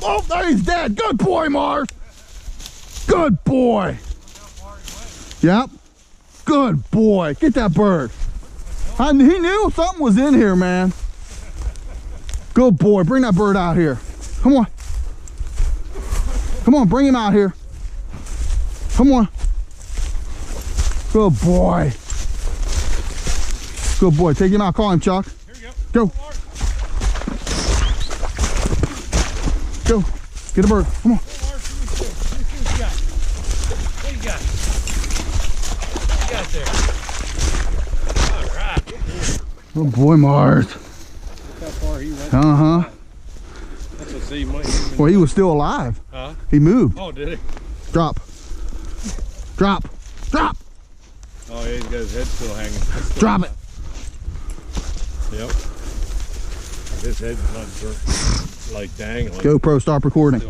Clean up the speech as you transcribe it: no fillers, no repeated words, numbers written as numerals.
Oh, there he's dead. Good boy, Mars. Good boy. Yep. Good boy. Get that bird. He knew something was in here, man. Good boy. Bring that bird out here. Come on. Come on, bring him out here. Come on. Good boy. Good boy. Take him out. Call him, Chuck. Here we go. Go. Go. Get a bird. Come on. What you got? What you got there? All right. Good boy, Mars. Look how far he went. Uh-huh. That's a Z. Well, he was still alive. Huh? He moved. Oh, did he? Drop. Drop. Drop. Oh, yeah, he's got his head still hanging. Drop it. Yep. His head's not like dangling. GoPro, stop recording.